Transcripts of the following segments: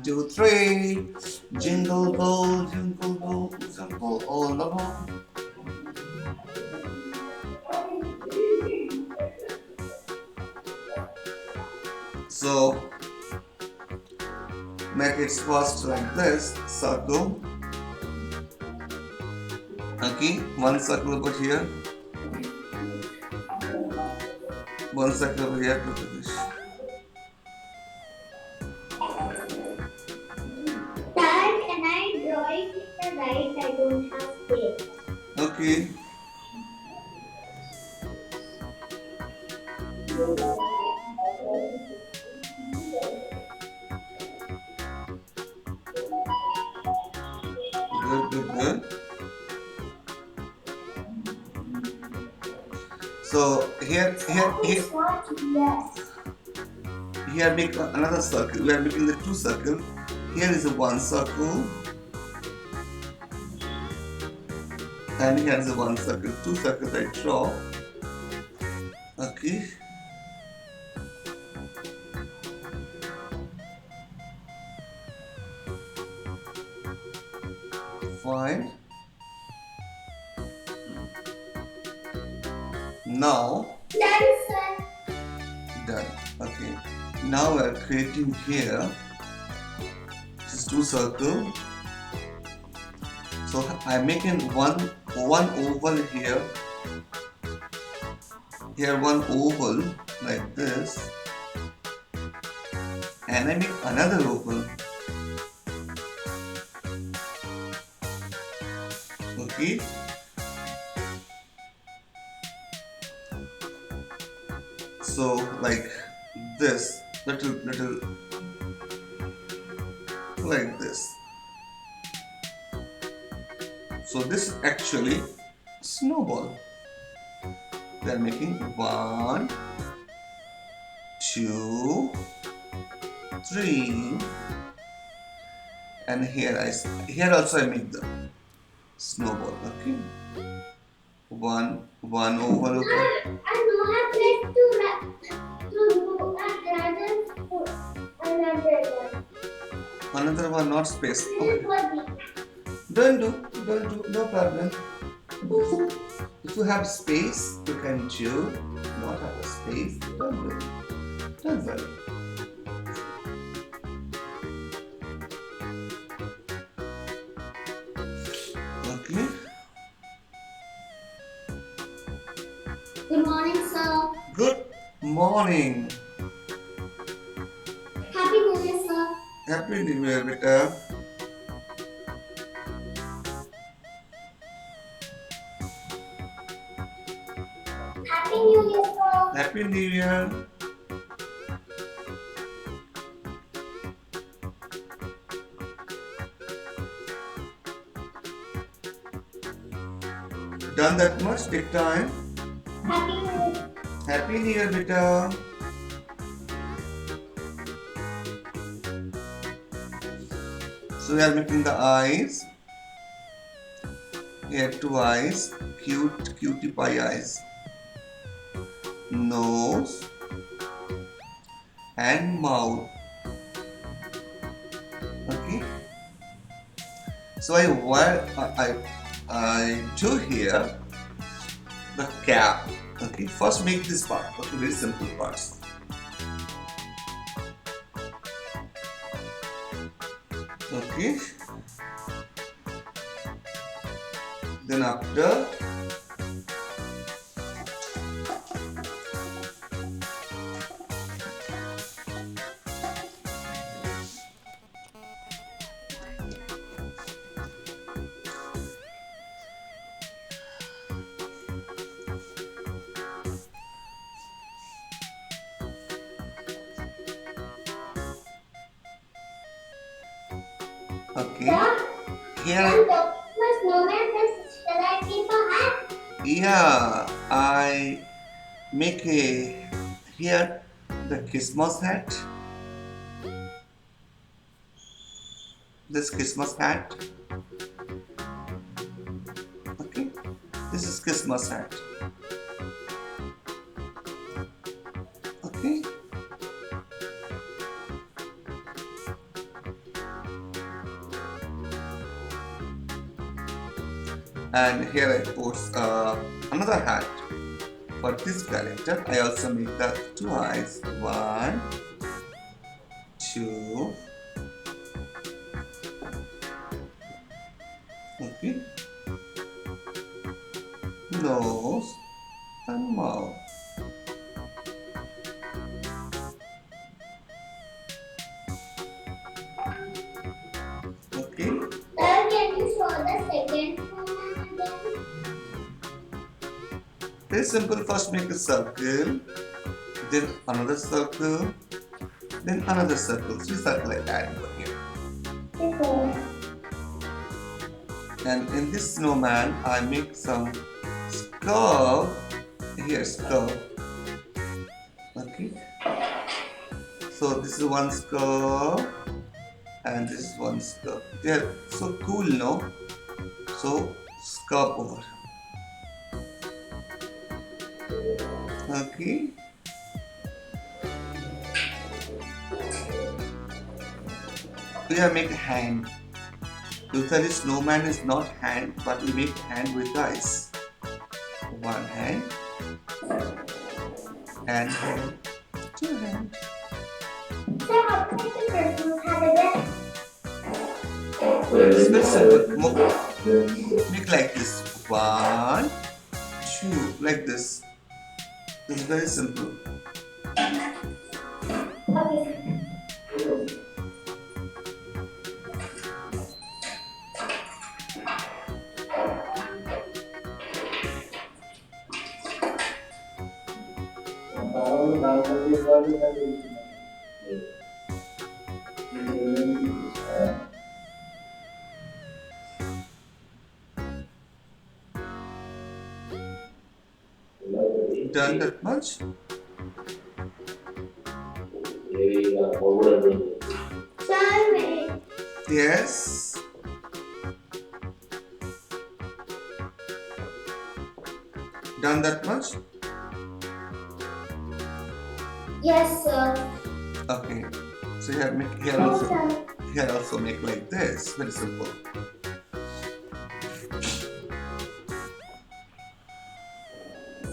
Two, three. Jingle bell, jingle all along. So make it first like this circle. Okay, one circle over here, one circle over here. Look at this. Dad, can I draw it with the right? I don't have space. Okay. Good, good, good. So here make another circle. We are making the two circle. Here is a one circle, and here is a one circle. Two circles I draw. Okay. Fine. Now Done, sir. done. Okay. Now we are creating here just two circle. So I'm making one oval here. Here one oval like this, and I make another oval. Okay. So like this, little like this. So this is actually snowball. We are making 1, 2, 3, and here also I make the snowball. Okay, one oval. Okay. I don't have place to do another one. Another one, not space. This Okay. is what we Don't do, no problem. If you have space, you can do. Not have a space, don't do. Don't worry. Okay. Good morning, sir. Good morning. Happy New Year, sir. Happy New Year, beta. Happy New Year, sir. Happy New Year. Done that much? Take time. Happy New Year. Happy New Year, beta. So we are making the eyes. Here two eyes, cutie pie eyes. Nose and mouth. Okay. So I do here the cap. Okay. First make this part. Okay. Very simple parts. Okay. Then after okay. Here My snowman, shall I keep a hat? yeah, I make here the Christmas hat. This Christmas hat. Okay, this is Christmas hat. Okay. And here I put another hat. For this character, I also make the two eyes. One, two. Okay. Nose and mouth. Okay. Sir, can you show the second one again? Very simple. First make a circle, then another circle, then another circle. Three circles I add over here. Okay. And in this snowman, I make some curve. Here's curve. Okay. So this is one curve, and this is one curve. They are so cool, no? So curve over. Okay. We are make a hand. Usually snowman is not hand, but we make hand with eyes. One hand, and hand, two hands. Sir, how can the Christmas hat again? It's very simple. Make like this. One, two, like this. It's very simple. Okay. Done that much? Sir, wait. Yes. Done that much? Yes, sir. Okay. So here make Yes, sir. here also make like this. Very simple.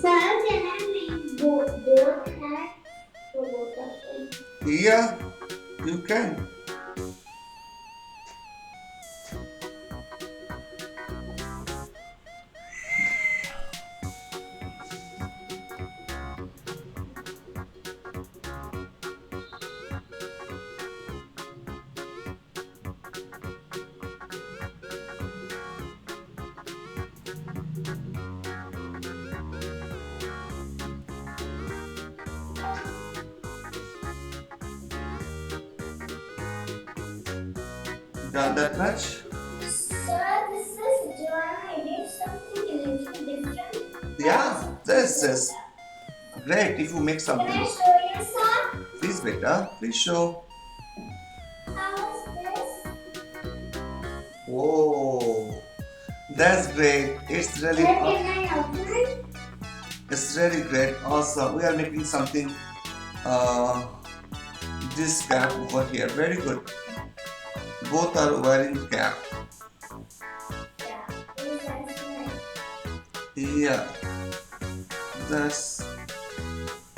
Sir, can I make both hats for both of them? Yeah, you can. Done that much? Sir, this is Joanna. I did something a little different. Yeah, this is great if you make Can I something. show you, sir? Please, beta, please show. How is this? Whoa, that's great. It's Sir, really, can I outline? it's really great. Awesome. We are making something. This cap over here. Very good. Both are wearing cap. Yeah, this is nice. Yeah. That's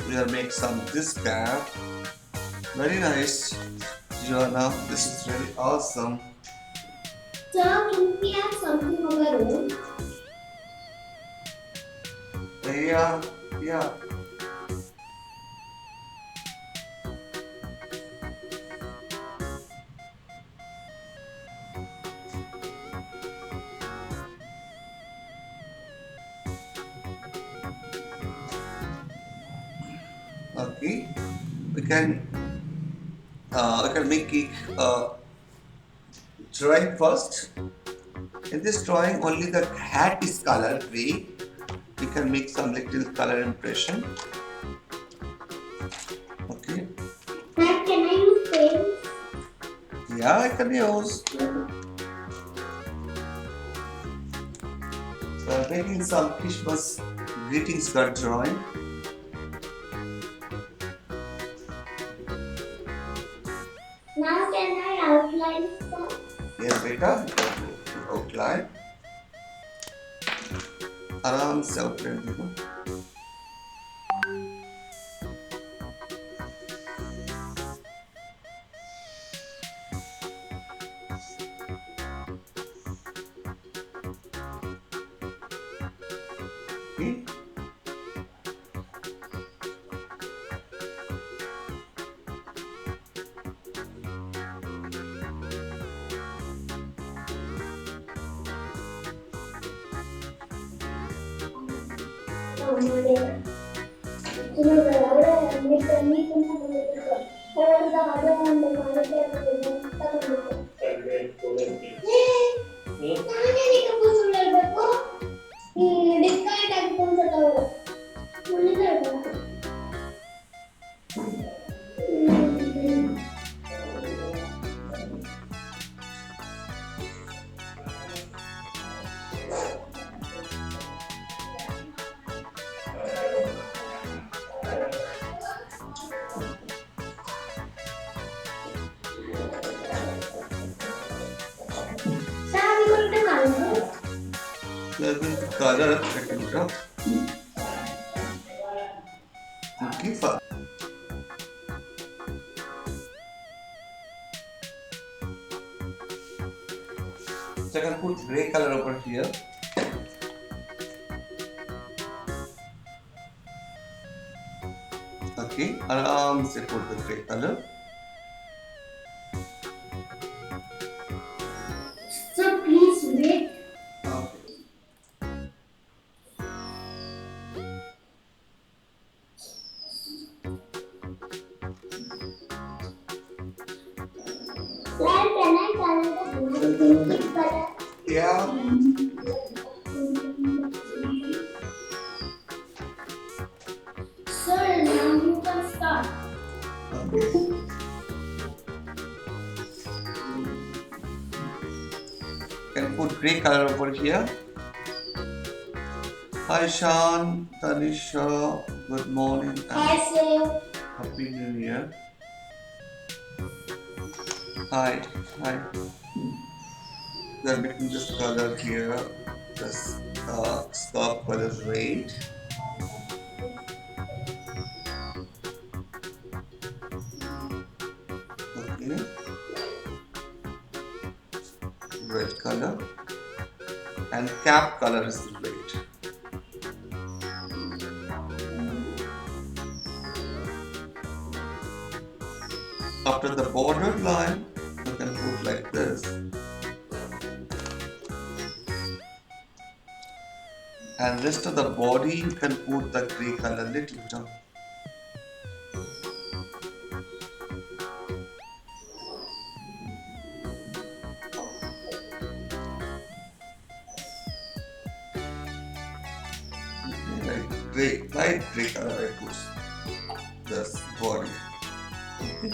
we are make some this cap. Very nice, Joanna. This is really awesome. Sir, can we have something of our own? Yeah, yeah. Okay, we can make it drawing first. In this drawing, only the hat is color gray. We can make some little color impression. Okay. Sir, can I use paints? Yeah, I can use. So I'm making some Christmas greetings card drawing. Now can I outline, sir? Yes, beta. Outline. आराम से outline देखो। Okay? We are going to color a second drop. Okay, fine. So I can put gray color over here. Okay, आराम से put the gray color. So please wait. Okay. Like, can I color the pink color? Yeah. So now you can start. Okay. Can put gray color over here. Hi Sean, Tanisha, good morning I and say. happy new year. Hi, hi. We are making this color here. This scarf color red. Okay. Red color. And cap color is red. After the border line, you can put like this. And rest of the body, you can put the gray color little down. Like light gray color I put this body. Okay.